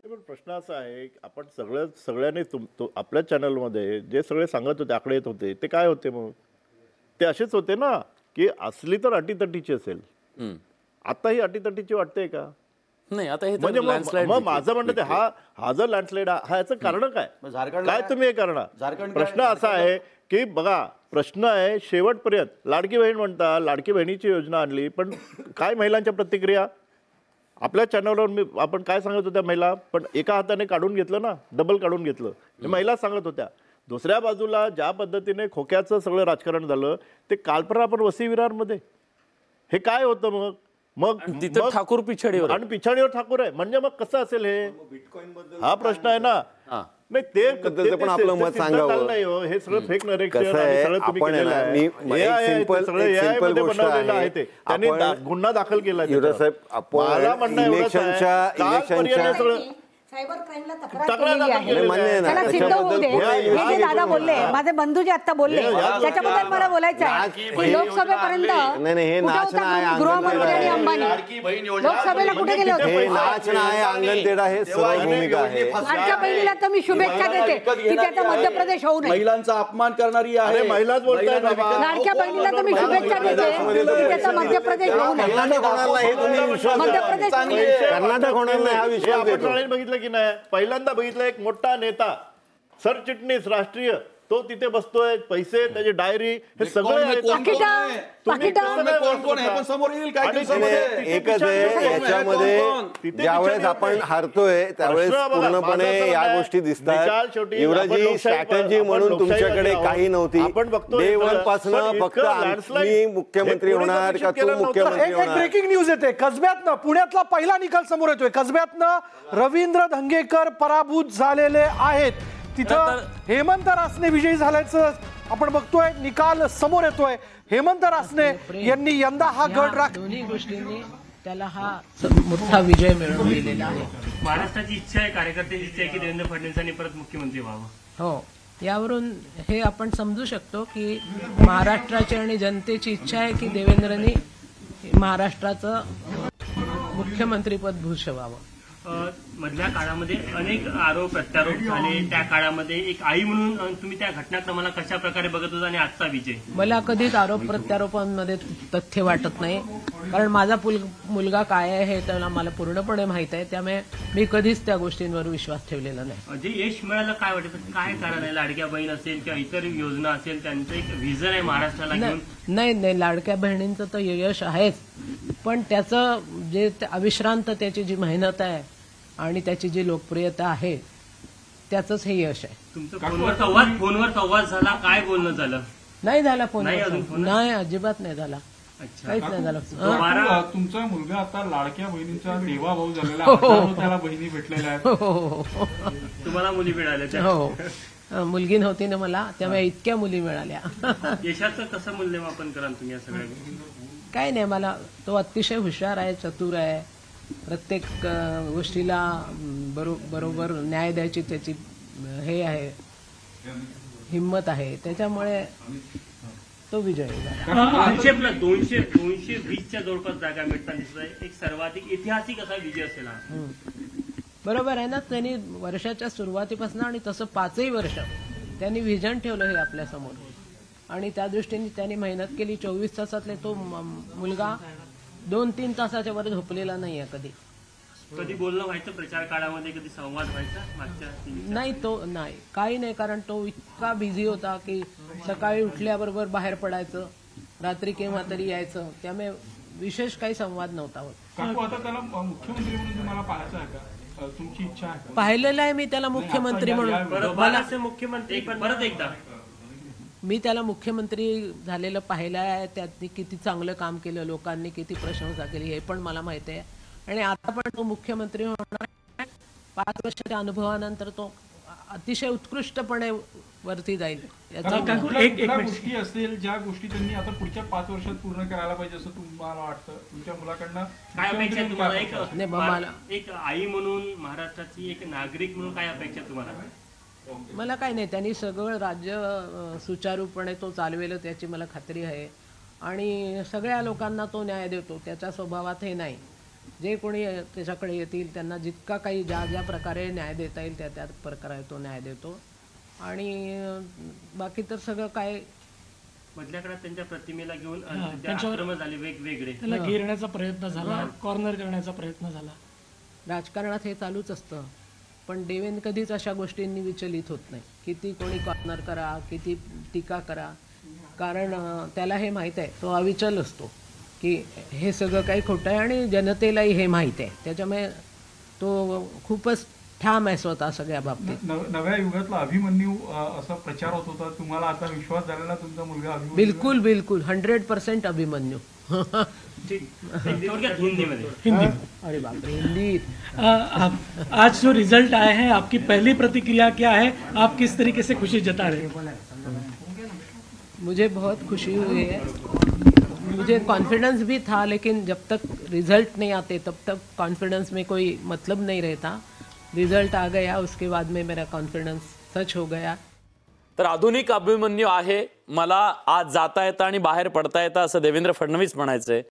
पण प्रश्न असा आहे की आपण सगळ्यांनी आपल्या चॅनलमध्ये जे सगळे सांगत होते आकडे येत होते ते काय होते मग ते असेच होते ना की असली तर अटीतटीची असेल. आता ही अटीतटीची वाटते का? नाही आता हे म्हणजे मग माझं म्हणणं ते हा जर लँडस्लाईड हा याचं कारण काय काय तुम्ही हे करणार? प्रश्न असा आहे की बघा प्रश्न आहे शेवटपर्यंत लाडकी बहीण म्हणता लाडकी बहिणीची योजना आणली पण काय महिलांच्या प्रतिक्रिया आपल्या चॅनलवर आपण काय सांगत होत्या महिला पण एका हाताने काढून घेतलं ना डबल काढून घेतलं हे महिला सांगत होत्या. दुसऱ्या बाजूला ज्या पद्धतीने खोक्याचं सगळं राजकारण झालं ते काल पण आपण वसई विरारमध्ये हे काय होतं मग मग तिथं ठाकूर पिछाडीवर आणि पिछाडीवर ठाकूर आहे म्हणजे मग कसं असेल हे हा प्रश्न आहे ना. नाही ते पण आपलं मत सांगावं नाही हो हे सगळं फेक नरेटिव्ह सगळं तुम्ही केलेलं आहे. त्यांनी गुन्हा दाखल केला. सायबर क्राईमला तक्रार केलेली आहे. सिद्ध होऊ दे. हे जे दादा बोलले माझे बंधू जे आता बोलले त्याच्याबद्दल मला बोलायचं आहे. लोकसभेपर्यंत गृहमंत्री आणि अंबानी लोकसभेला कुठे गेले होते? लाडक्या बहिणीला तर मी शुभेच्छा देते की त्याचा मध्य प्रदेश होऊ नये. महिलांचा अपमान करणारी आहे महिलाच बोलताय. लाडक्या बहिणीला तर मी शुभेच्छा देते की त्याचा मध्य प्रदेश होऊ नये. मध्य प्रदेश कर्नाटक होणार नाही हा विषय बघितलं की नाही. पहिल्यांदा बघितलं एक मोठा नेता सरचिटणीस राष्ट्रीय तो तिथे बसतोय पैसे त्याची डायरी हे सगळं एकच आहे याच्यामध्ये ज्यावेळेस आपण हारतोय त्यावेळेस पूर्णपणे या गोष्टी दिसतात. युवराजी स्ट्रॅटेजी म्हणून तुमच्याकडे काही नव्हती. डे वन पासून फक्त मी मुख्यमंत्री होणार का तू मुख्यमंत्री होणार. ब्रेकिंग न्यूज येते कसब्यातनं पुण्यातला पहिला निकाल समोर येतोय. कसब्यातनं रवींद्र धंगेकर पराभूत झालेले आहेत. तिथं हेमंत रासने विजयी झाल्याचं आपण बघतोय. निकाल समोर येतोय. हेमंत रासने यांनी यंदा हा गड दोन्ही गोष्टींनी त्याला हा मोठा विजय मिळवून दिलेला आहे. महाराष्ट्राची इच्छा आहे कार्यकर्त्यांची इच्छा आहे की देवेंद्र फडणवीसांनी परत मुख्यमंत्री व्हावं. हो यावरून हे आपण समजू शकतो की महाराष्ट्राची आणि जनतेची इच्छा आहे की देवेंद्रनी महाराष्ट्राचं मुख्यमंत्रीपद भूषवावं. मधल्या काळामध्ये अनेक आरोप प्रत्यारोप झाले. त्या काळामध्ये एक आई म्हणून तुम्ही त्या घटनाक्रमाला कशा प्रकारे बघत होता आणि आजचा विजय? मला कधीच आरोप प्रत्यारोपांमध्ये तथ्य वाटत नाही कारण माझा मुलगा काय आहे हे त्याला मला पूर्णपणे माहित आहे. त्यामुळे मी कधीच त्या गोष्टींवर विश्वास ठेवलेला नाही. जे यश मिळालं काय वाटतं काय कारण आहे? लाडक्या बहीण असेल किंवा इतर योजना असेल त्यांचं एक व्हिजन आहे महाराष्ट्राला घेऊन. नाही लाडक्या बहिणींचं तर यश आहेच पण त्याचं जे अविश्रांत त्याची जी मेहनत आहे आणि त्याची जी लोकप्रियता आहे त्याचंच हे यश आहे. तुमचं फोनवर संवाद झाला काय बोलणं झालं? नाही झाला फोनवर नाही अजिबात नाही झाला. काहीच नाही झालं. तुमचा मुलगा आता लाडक्या बहिणींचा देवा भाऊ झालेला आहे. त्याला बहिणी भेटलेल्या आहेत. तुम्हाला मुली मिळाल्या? हो मुलगी नव्हती ना मला त्यामुळे इतक्या मुली मिळाल्या. यशाचं कसं मूल्यमापन कराल तुम्ही या सगळ्या? काय नाही मला तो अतिशय हुशार आहे चतुर आहे. प्रत्येक गोष्टीला बरोबर न्याय द्यायची त्याची हे आहे हिम्मत आहे त्याच्यामुळे तो विजय झाला. 220च्या जवळपास जागा मिळताना दिसत आहे. एक सर्वाधिक ऐतिहासिक असा विजय असेल हा. बरोबर आहे ना. त्यांनी वर्षाच्या सुरुवातीपासून आणि तसं 5ही वर्ष त्यांनी व्हिजन ठेवलं हे आपल्यासमोर आणि त्या दृष्टीने त्यांनी मेहनत केली. 24 तासातले तो मुलगा 2-3 तासाच्या वर झोपलेला नाहीये कधी. कधी बोलणं व्हायचं प्रचार काळामध्ये? कधी संवाद व्हायचा मागच्या? नाही तो नाही काही नाही कारण तो इतका बिझी होता की सकाळी उठल्याबरोबर बाहेर पडायचं रात्री केव्हा तरी यायचं त्यामुळे विशेष काही संवाद नव्हता होत. आता त्याला मुख्यमंत्री म्हणून तुम्हाला पाहायचं आहे का? तुमची इच्छा आहे? पाहिलेलं आहे मी त्याला मुख्यमंत्री म्हणून. मला मुख्यमंत्री परत एकदा मी त्याला मुख्यमंत्री झालेलं पाहिलं आहे. त्यांनी किती चांगलं काम केलं लोकांनी किती प्रशंसा केली हे पण मला माहिती आहे आणि आता पण तो मुख्यमंत्री होणार. 5 वर्षाच्या अनुभवानंतर तो अतिशय उत्कृष्टपणे वरती जाईल. गोष्टी असतील ज्या गोष्टी त्यांनी आता पुढच्या 5 वर्षात पूर्ण करायला पाहिजे असं तुम्हाला वाटतं? तुमच्या मुलाकडनं काय अपेक्षा तुम्हाला? एक आई म्हणून महाराष्ट्राची एक नागरिक म्हणून काय अपेक्षा तुम्हाला? मला काही नाही त्यांनी सगळं राज्य सुचारूपणे तो चालवेल त्याची मला खात्री आहे आणि सगळ्या लोकांना तो न्याय देतो. त्याच्या स्वभावात हे नाही जे कोणी त्याच्याकडे येतील त्यांना जितका काही ज्या प्रकारे न्याय देता येईल त्या प्रकारे तो न्याय देतो. आणि बाकी तर सगळं काय मधल्या काळात त्यांच्या प्रतिमेला घेऊन आक्रमण झाले वेगवेगळे, त्याला घेरण्याचा प्रयत्न झाला, कॉर्नर करण्याचा प्रयत्न झाला. राजकारणात हे चालूच असतं, पण देवेंद्र कधीच अशा गोष्टींनी विचलित होत नाही. किती कोणी कॉर्नर करा, किती टीका करा, कारण त्याला हे माहीत आहे, तो अविचल असतो की हे सगळं काही खोटं आहे आणि जनतेलाही हे माहीत आहे. त्याच्यामुळे तो खूपच ठाम आहे स्वतः सगळ्या बाबतीत. नव्या युगातला अभिमन्यू असा प्रचार होत होता, तुम्हाला आता विश्वास झालेला तुमचा मुलगा अभिमन्यू? बिलकुल बिलकुल 100% अभिमन्यू. हिंदी. अरे बाप रे, हिंदी. आज जो रिजल्ट आए हैं, आपकी पहली प्रतिक्रिया क्या है? आप किस तरीके से खुशी जता रहे हैं? मुझे बहुत खुशी हुई है. मुझे कॉन्फिडेंस भी था, लेकिन जब तक रिजल्ट नहीं आते तब तक कॉन्फिडेंस में कोई मतलब नहीं रहता. रिजल्ट आ गया, उसके बाद में मेरा कॉन्फिडेंस सच हो गया. तर आधुनिक अभिमन्यू आहे, मला आज जाता येतं आणि बाहेर पडता येतं असं देवेंद्र फडणवीस म्हणायचंय.